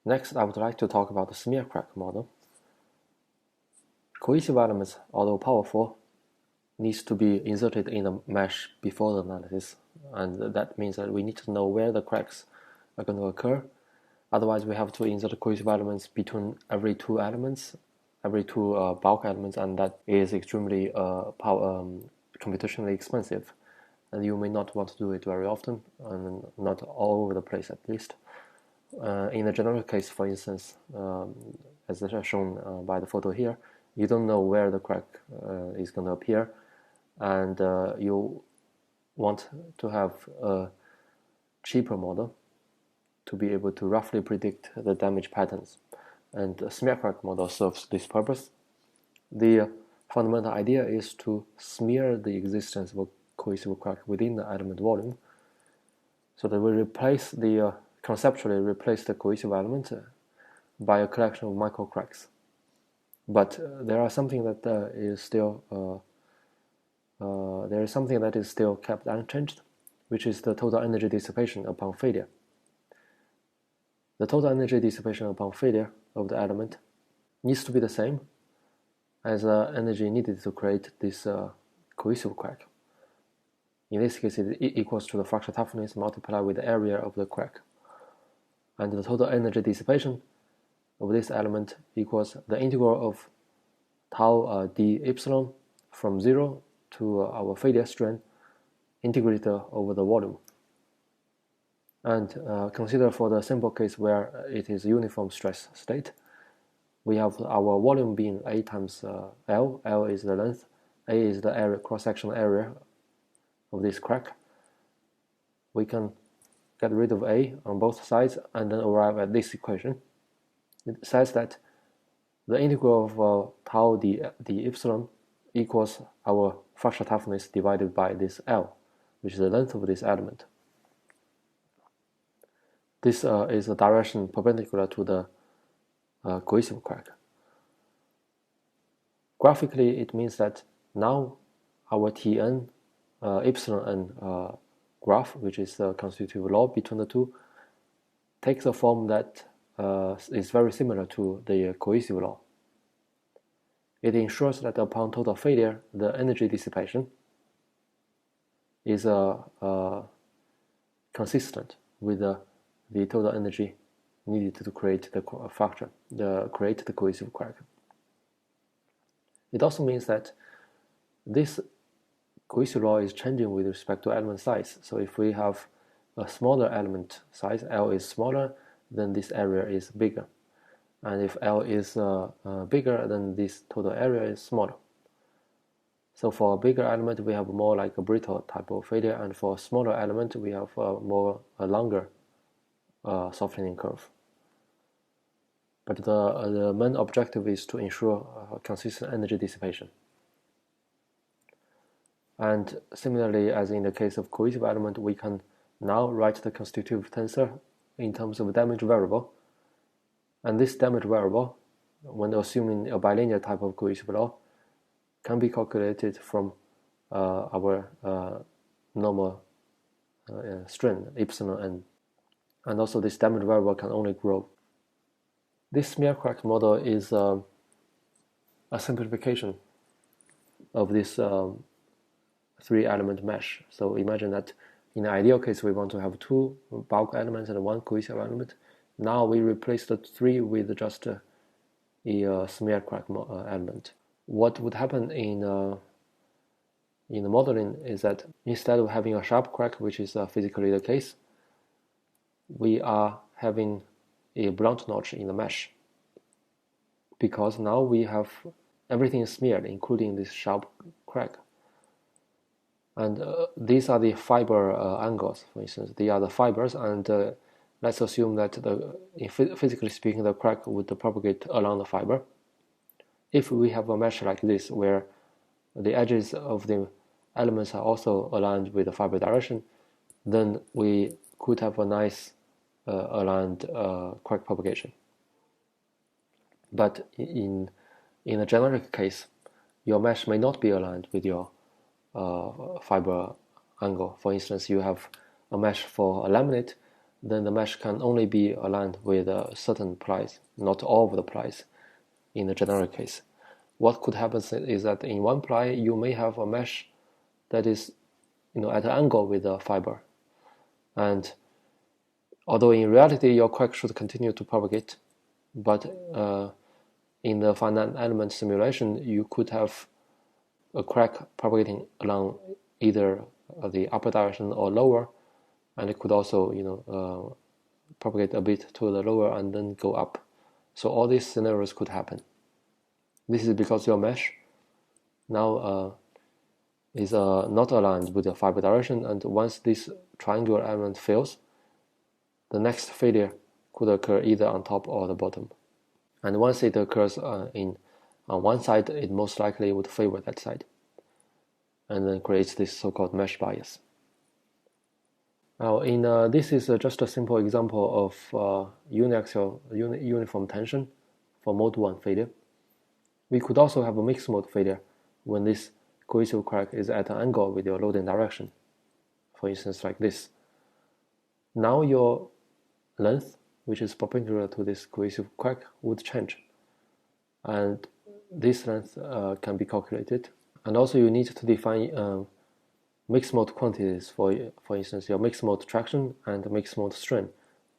Next, I would like to talk about the smear crack model. Cohesive elements, although powerful, needs to be inserted in the mesh before the analysis, and that means that we need to know where the cracks are going to occur. Otherwise, we have to insert cohesive elements between every two bulk elements, and that is extremely computationally expensive, and you may not want to do it very often, and not all over the place at least. In the general case, for instance, as shown by the photo here, you don't know where the crack is going to appear, and you want to have a cheaper model to be able to roughly predict the damage patterns. And the smear crack model serves this purpose. The fundamental idea is to smear the existence of a cohesive crack within the element volume, so that we conceptually replace the cohesive element by a collection of micro cracks. But there is something that is still kept unchanged, which is the total energy dissipation upon failure. The total energy dissipation upon failure of the element needs to be the same as the energy needed to create this cohesive crack. In this case, it equals to the fracture toughness multiplied with the area of the crack. And the total energy dissipation of this element equals the integral of tau d epsilon from 0 to our failure strain integrated over the volume. And consider for the simple case where it is uniform stress state, we have our volume being A times L. L is the length, A is the area, cross-sectional area of this crack. We can get rid of A on both sides and then arrive at this equation. It says that the integral of tau d epsilon equals our fracture toughness divided by this L, which is the length of this element. This is the direction perpendicular to the cohesive crack. Graphically, it means that now our Tn epsilon n graph, which is the constitutive law between the two, takes a form that is very similar to the cohesive law. It ensures that upon total failure, the energy dissipation is consistent with the total energy needed to create the fracture, create the cohesive crack. It also means that this cohesive law is changing with respect to element size. So if we have a smaller element size, L is smaller, then this area is bigger. And if L is bigger, then this total area is smaller. So for a bigger element, we have more like a brittle type of failure, and for a smaller element, we have a longer softening curve. But the main objective is to ensure consistent energy dissipation. And similarly, as in the case of cohesive element, we can now write the constitutive tensor in terms of damage variable. And this damage variable, when assuming a bilinear type of cohesive law, can be calculated from our normal strain, epsilon n. And also this damage variable can only grow. This smear crack model is a simplification of this three-element mesh. So imagine that in the ideal case, we want to have two bulk elements and one cohesive element. Now we replace the three with just a smear crack element. What would happen in the modeling is that instead of having a sharp crack, which is physically the case, we are having a blunt notch in the mesh, because now we have everything smeared, including this sharp crack. And these are the fiber angles, for instance. They are the fibers, and let's assume that physically speaking, the crack would propagate along the fiber. If we have a mesh like this, where the edges of the elements are also aligned with the fiber direction, then we could have a nice aligned crack propagation. But in a generic case, your mesh may not be aligned with your fiber angle. For instance, you have a mesh for a laminate, then the mesh can only be aligned with a certain plies, not all of the plies in the generic case. What could happen is that in one ply you may have a mesh that is at an angle with the fiber, and although in reality your crack should continue to propagate, but in the finite element simulation you could have a crack propagating along either the upper direction or lower, and it could also propagate a bit to the lower and then go up. So all these scenarios could happen. This is because your mesh now is not aligned with the fiber direction, and once this triangular element fails, the next failure could occur either on top or the bottom. And once it occurs on one side, it most likely would favor that side, and then creates this so-called mesh bias. Now, this is just a simple example of uniaxial uniform tension for mode 1 failure. We could also have a mixed mode failure when this cohesive crack is at an angle with your loading direction, for instance like this. Now your length, which is perpendicular to this cohesive crack, would change, and this length can be calculated. And also you need to define mixed mode quantities for instance your mixed mode traction and mixed mode strain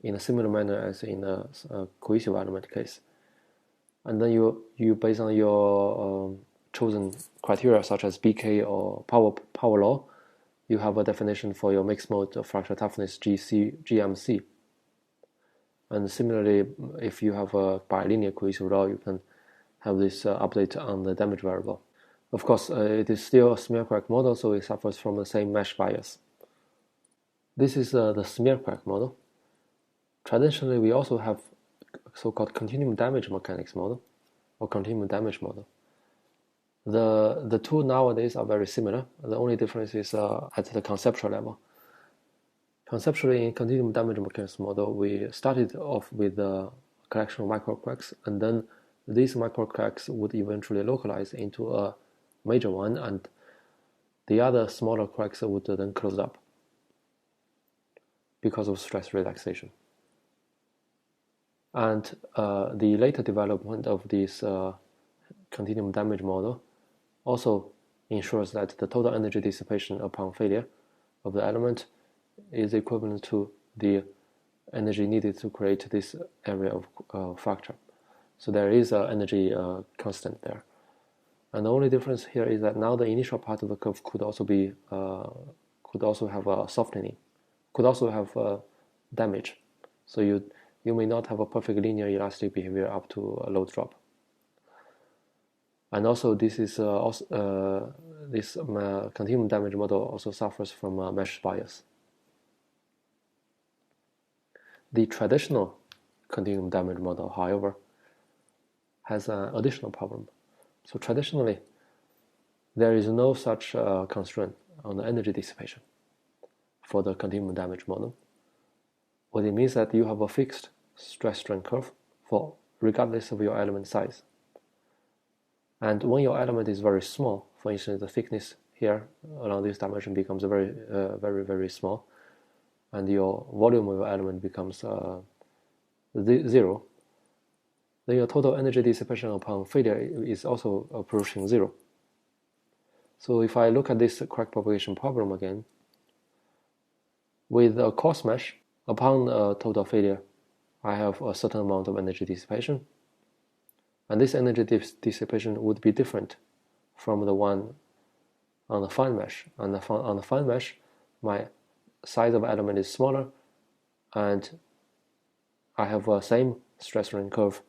in a similar manner as in a cohesive element case. And then you based on your chosen criteria such as BK or power law, you have a definition for your mixed mode fracture toughness GMC. And similarly, if you have a bilinear cohesive law, you can have this update on the damage variable. Of course, it is still a smear crack model, so it suffers from the same mesh bias. This is the smear crack model. Traditionally, we also have so-called continuum damage mechanics model or continuum damage model. The two nowadays are very similar. The only difference is at the conceptual level. Conceptually, in continuum damage mechanics model, we started off with a collection of microcracks, and then these microcracks would eventually localize into a major one, and the other smaller cracks would then close up because of stress relaxation. And the later development of this continuum damage model also ensures that the total energy dissipation upon failure of the element is equivalent to the energy needed to create this area of fracture. So there is an energy constant there. And the only difference here is that now the initial part of the curve could also have a softening, could also have damage. So you may not have a perfect linear elastic behavior up to a load drop. And also this is this continuum damage model also suffers from mesh bias. The traditional continuum damage model, however, has an additional problem. So traditionally, there is no such constraint on the energy dissipation for the continuum damage model. What it means that you have a fixed stress strain curve for regardless of your element size. And when your element is very small, for instance, the thickness here along this dimension becomes very, very small, and your volume of your element becomes 0, then your total energy dissipation upon failure is also approaching 0. So if I look at this crack propagation problem again, with a coarse mesh, upon total failure, I have a certain amount of energy dissipation, and this energy dissipation would be different from the one on the fine mesh. On the fine mesh, my size of element is smaller, and I have the same stress strain curve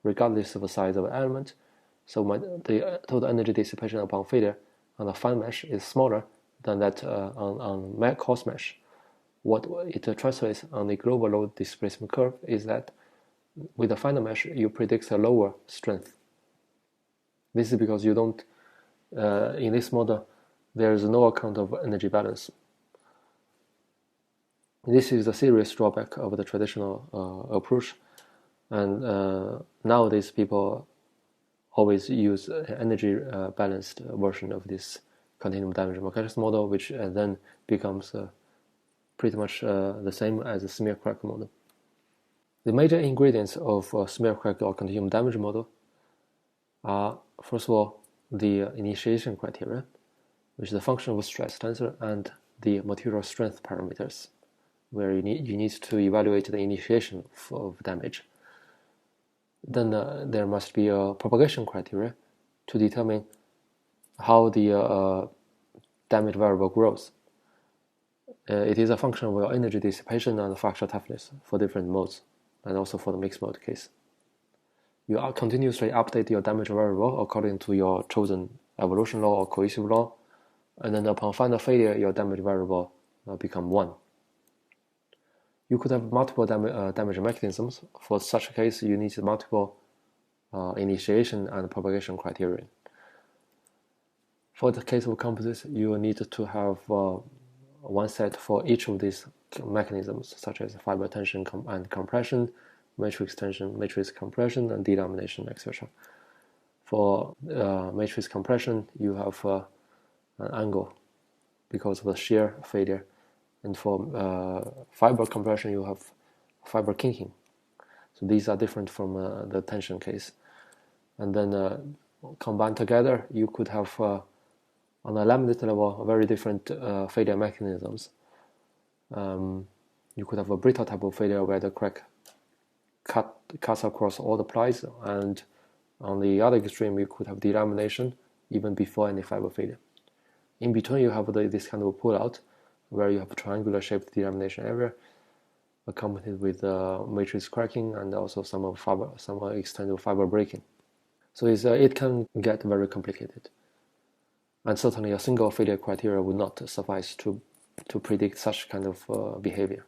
regardless of the size of the element. So the total energy dissipation upon failure on the fine mesh is smaller than that on coarse mesh. What it translates on the global load displacement curve is that with the finer mesh, you predict a lower strength. This is because you don't, in this model, there is no account of energy balance. This is a serious drawback of the traditional approach, and nowadays people always use an energy balanced version of this continuum damage mechanics model, which then becomes pretty much the same as the smear crack model. The major ingredients of a smear crack or continuum damage model are, first of all, the initiation criteria, which is the function of stress tensor, and the material strength parameters, where you need to evaluate the initiation of damage. Then there must be a propagation criteria to determine how the damage variable grows. It is a function of your energy dissipation and fracture toughness for different modes, and also for the mixed mode case. You continuously update your damage variable according to your chosen evolution law or cohesive law, and then upon final failure, your damage variable become 1. You could have multiple damage mechanisms. For such a case, you need multiple initiation and propagation criterion. For the case of composites, you will need to have one set for each of these mechanisms, such as fiber tension and compression, matrix tension, matrix compression, and delamination, etc. For matrix compression, you have an angle because of the shear failure, and for fiber compression, you have fiber kinking. So these are different from the tension case. And then combined together, you could have on a laminate level very different failure mechanisms. You could have a brittle type of failure where the crack cuts across all the plies, and on the other extreme, you could have delamination even before any fiber failure. In between, you have this kind of pull-out, where you have a triangular-shaped delamination area, accompanied with matrix cracking and also some extent of fiber breaking. So it can get very complicated, and certainly a single failure criteria would not suffice to predict such kind of behavior.